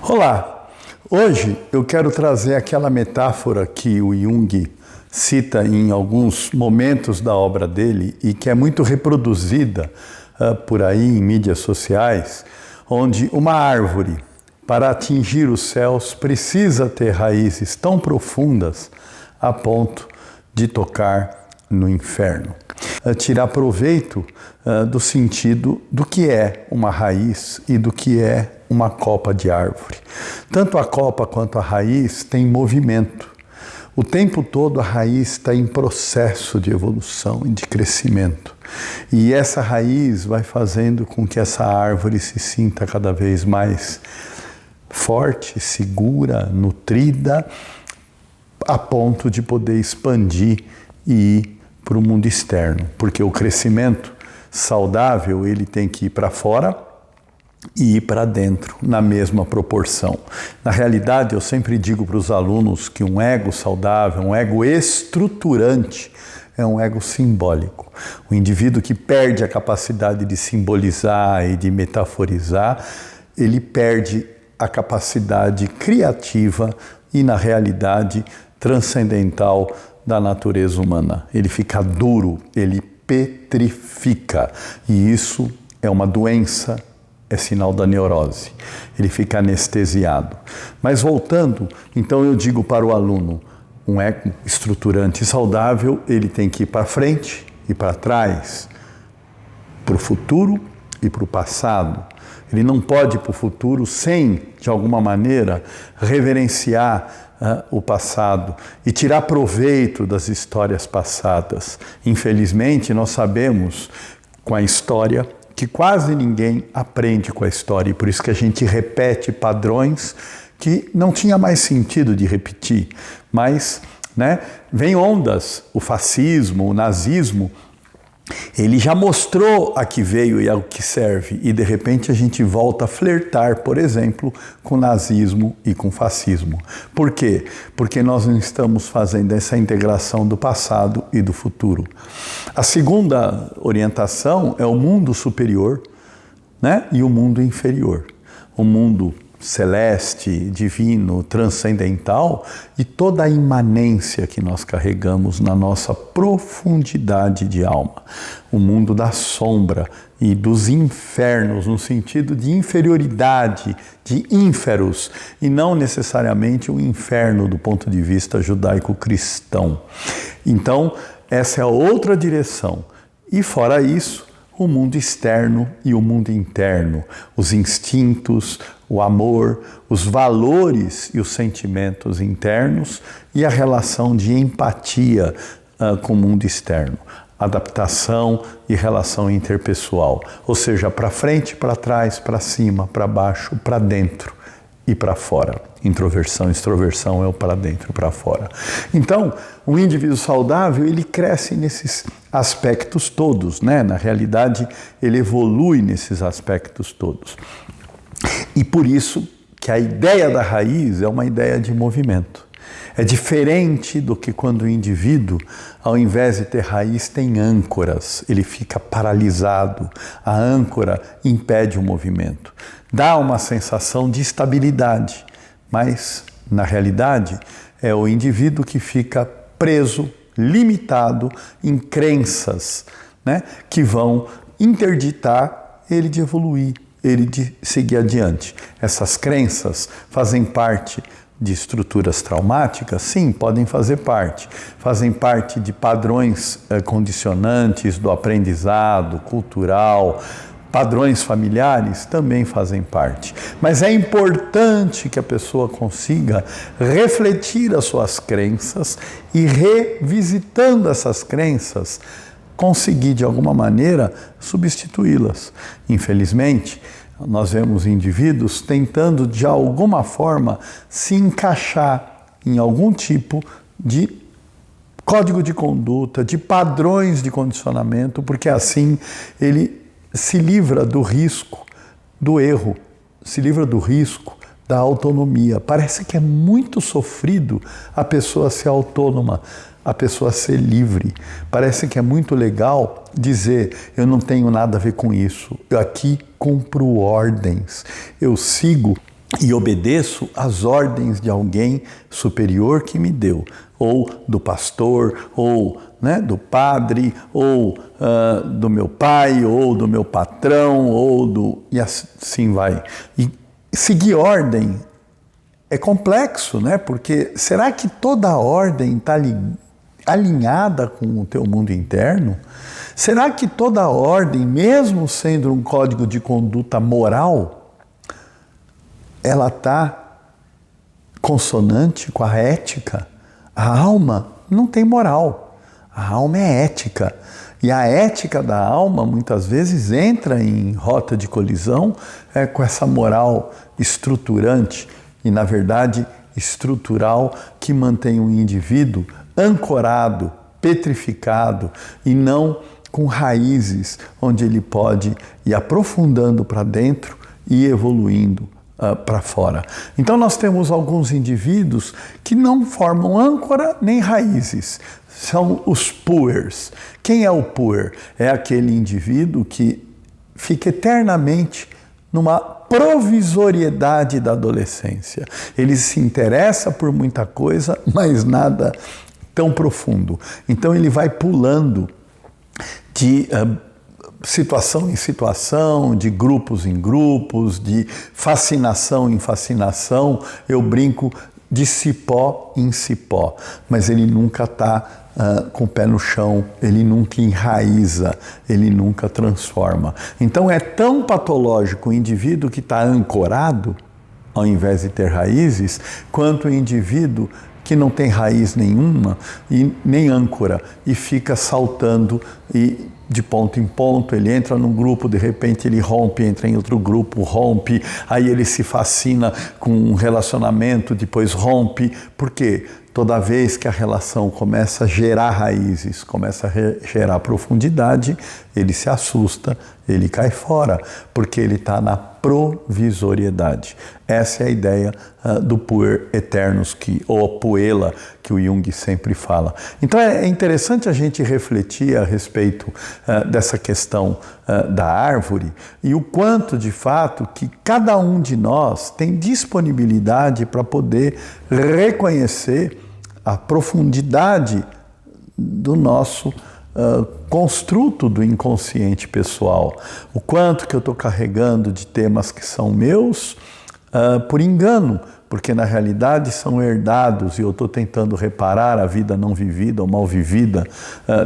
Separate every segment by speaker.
Speaker 1: Olá! Hoje eu quero trazer aquela metáfora que o Jung cita em alguns momentos da obra dele e que é muito reproduzida por aí em mídias sociais, onde uma árvore, para atingir os céus, precisa ter raízes tão profundas a ponto de tocar no inferno. Tirar proveito do sentido do que é uma raiz e do que é uma copa de árvore. Tanto a copa quanto a raiz têm movimento. O tempo todo a raiz está em processo de evolução e de crescimento. E essa raiz vai fazendo com que essa árvore se sinta cada vez mais forte, segura, nutrida, a ponto de poder expandir e ir para o mundo externo. Porque o crescimento saudável, ele tem que ir para fora e ir para dentro, na mesma proporção. Na realidade, eu sempre digo para os alunos que um ego saudável, um ego estruturante, é um ego simbólico. O indivíduo que perde a capacidade de simbolizar e de metaforizar, ele perde a capacidade criativa e, na realidade, transcendental da natureza humana. Ele fica duro, ele petrifica. E isso é uma doença, é sinal da neurose. Ele fica anestesiado. Mas voltando, então eu digo para o aluno, um ego estruturante e saudável, ele tem que ir para frente e para trás, para o futuro e para o passado. Ele não pode ir para o futuro sem, de alguma maneira, reverenciar o passado e tirar proveito das histórias passadas. Infelizmente, nós sabemos, com a história, que quase ninguém aprende com a história, e por isso que a gente repete padrões que não tinha mais sentido de repetir. Mas, vem ondas, o fascismo, o nazismo, ele já mostrou a que veio e ao que serve, e de repente a gente volta a flertar, por exemplo, com nazismo e com fascismo. Por quê? Porque nós não estamos fazendo essa integração do passado e do futuro. A segunda orientação é o mundo superior, e o mundo inferior. O mundo celeste, divino, transcendental e toda a imanência que nós carregamos na nossa profundidade de alma. O mundo da sombra e dos infernos, no sentido de inferioridade, de ínferos, e não necessariamente o inferno do ponto de vista judaico-cristão. Então, essa é a outra direção. E fora isso, o mundo externo e o mundo interno, os instintos, o amor, os valores e os sentimentos internos e a relação de empatia com o mundo externo, adaptação e relação interpessoal, ou seja, para frente, para trás, para cima, para baixo, para dentro e para fora. Introversão, extroversão é o para dentro e para fora. Então, um indivíduo saudável, ele cresce nesses aspectos todos, Na realidade, ele evolui nesses aspectos todos. E por isso que a ideia da raiz é uma ideia de movimento. É diferente do que quando o indivíduo, ao invés de ter raiz, tem âncoras. Ele fica paralisado. A âncora impede o movimento. Dá uma sensação de estabilidade, mas, na realidade, é o indivíduo que fica preso, limitado em crenças, que vão interditar ele de evoluir, ele de seguir adiante. Essas crenças fazem parte de estruturas traumáticas? Sim, podem fazer parte. Fazem parte de padrões condicionantes do aprendizado cultural, padrões familiares também fazem parte. Mas é importante que a pessoa consiga refletir as suas crenças e, revisitando essas crenças, conseguir, de alguma maneira, substituí-las. Infelizmente, nós vemos indivíduos tentando, de alguma forma, se encaixar em algum tipo de código de conduta, de padrões de condicionamento, porque assim ele se livra do risco, do erro, se livra do risco da autonomia. Parece que é muito sofrido a pessoa ser autônoma, a pessoa ser livre. Parece que é muito legal dizer, eu não tenho nada a ver com isso, eu aqui cumpro ordens, eu sigo e obedeço às ordens de alguém superior que me deu, ou do pastor, ou do padre, ou do meu pai, ou do meu patrão, e assim vai. E seguir ordem é complexo, porque será que toda a ordem está alinhada com o teu mundo interno? Será que toda a ordem, mesmo sendo um código de conduta moral, ela está consonante com a ética? A alma não tem moral, a alma é ética. E a ética da alma muitas vezes entra em rota de colisão com essa moral estruturante e, na verdade, estrutural, que mantém o indivíduo ancorado, petrificado e não com raízes onde ele pode ir aprofundando para dentro e evoluindo para fora. Então nós temos alguns indivíduos que não formam âncora nem raízes. São os puers. Quem é o puer? É aquele indivíduo que fica eternamente numa provisoriedade da adolescência. Ele se interessa por muita coisa, mas nada tão profundo. Então ele vai pulando de situação em situação, de grupos em grupos, de fascinação em fascinação. Eu brinco de cipó em cipó, mas ele nunca está com o pé no chão, ele nunca enraiza, ele nunca transforma. Então é tão patológico o indivíduo que está ancorado, ao invés de ter raízes, quanto o indivíduo que não tem raiz nenhuma e nem âncora e fica saltando e de ponto em ponto. Ele entra num grupo, de repente ele rompe, entra em outro grupo, rompe, aí ele se fascina com um relacionamento, depois rompe. Por quê? Toda vez que a relação começa a gerar raízes, começa a gerar profundidade, ele se assusta, ele cai fora, porque ele está na provisoriedade. Essa é a ideia do puer eternus, ou puella, que o Jung sempre fala. Então é interessante a gente refletir a respeito dessa questão da árvore e o quanto, de fato, que cada um de nós tem disponibilidade para poder reconhecer a profundidade do nosso construto do inconsciente pessoal. O quanto que eu estou carregando de temas que são meus por engano, porque na realidade são herdados e eu estou tentando reparar a vida não vivida ou mal vivida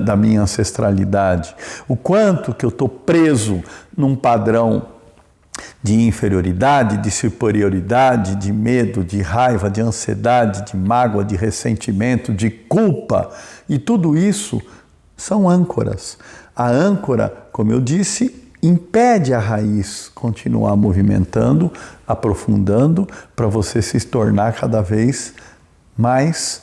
Speaker 1: da minha ancestralidade. O quanto que eu estou preso num padrão de inferioridade, de superioridade, de medo, de raiva, de ansiedade, de mágoa, de ressentimento, de culpa. E tudo isso são âncoras. A âncora, como eu disse, impede a raiz continuar movimentando, aprofundando, para você se tornar cada vez mais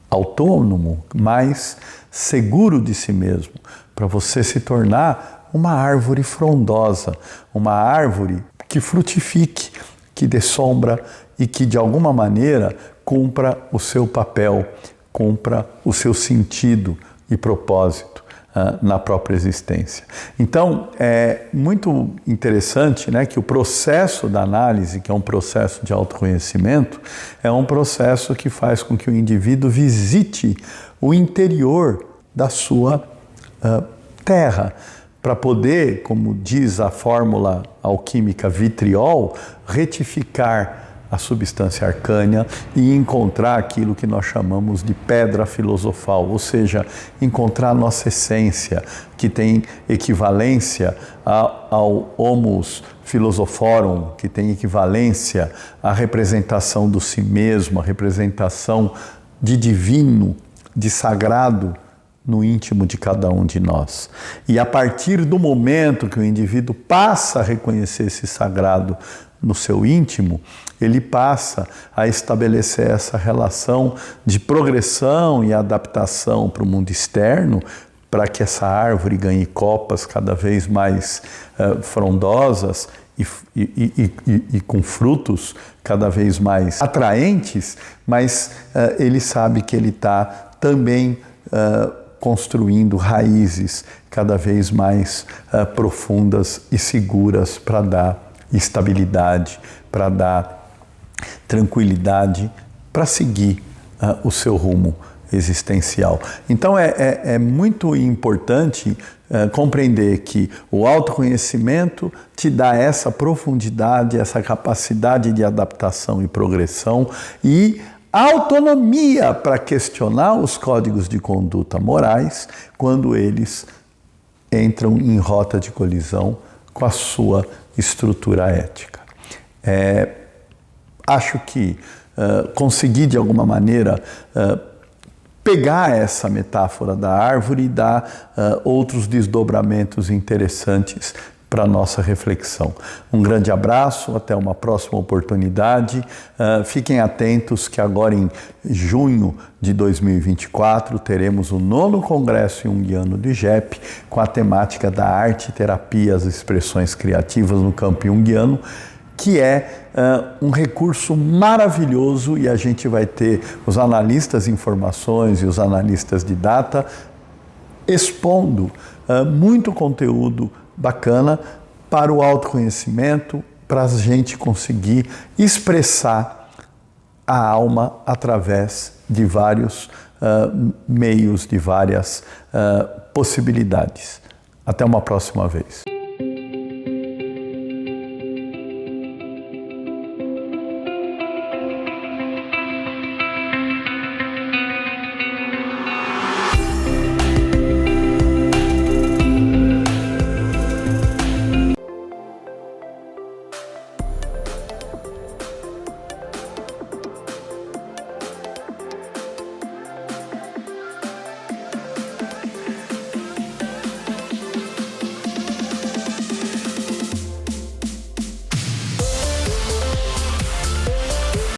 Speaker 1: autônomo, mais seguro de si mesmo, para você se tornar uma árvore frondosa, uma árvore que frutifique, que dê sombra e que de alguma maneira cumpra o seu papel, cumpra o seu sentido e propósito na própria existência. Então, é muito interessante, que o processo da análise, que é um processo de autoconhecimento, é um processo que faz com que o indivíduo visite o interior da sua terra, para poder, como diz a fórmula alquímica vitriol, retificar a substância arcânia e encontrar aquilo que nós chamamos de pedra filosofal, ou seja, encontrar a nossa essência, que tem equivalência ao homus philosophorum, que tem equivalência à representação do si mesmo, a representação de divino, de sagrado, no íntimo de cada um de nós. E a partir do momento que o indivíduo passa a reconhecer esse sagrado no seu íntimo, ele passa a estabelecer essa relação de progressão e adaptação para o mundo externo, para que essa árvore ganhe copas cada vez mais frondosas e com frutos cada vez mais atraentes, mas ele sabe que ele está também construindo raízes cada vez mais profundas e seguras para dar estabilidade, para dar tranquilidade, para seguir o seu rumo existencial. Então é muito importante compreender que o autoconhecimento te dá essa profundidade, essa capacidade de adaptação e progressão e autonomia para questionar os códigos de conduta morais quando eles entram em rota de colisão com a sua estrutura ética. Acho que consegui de alguma maneira pegar essa metáfora da árvore e dar outros desdobramentos interessantes para a nossa reflexão. Um grande abraço, até uma próxima oportunidade. Fiquem atentos que agora em junho de 2024 teremos o 9º Congresso Junguiano do IGEP com a temática da arte, terapia e as expressões criativas no campo junguiano, que é um recurso maravilhoso e a gente vai ter os analistas de informações e os analistas de data expondo muito conteúdo bacana para o autoconhecimento, para a gente conseguir expressar a alma através de vários meios, de várias possibilidades. Até uma próxima vez.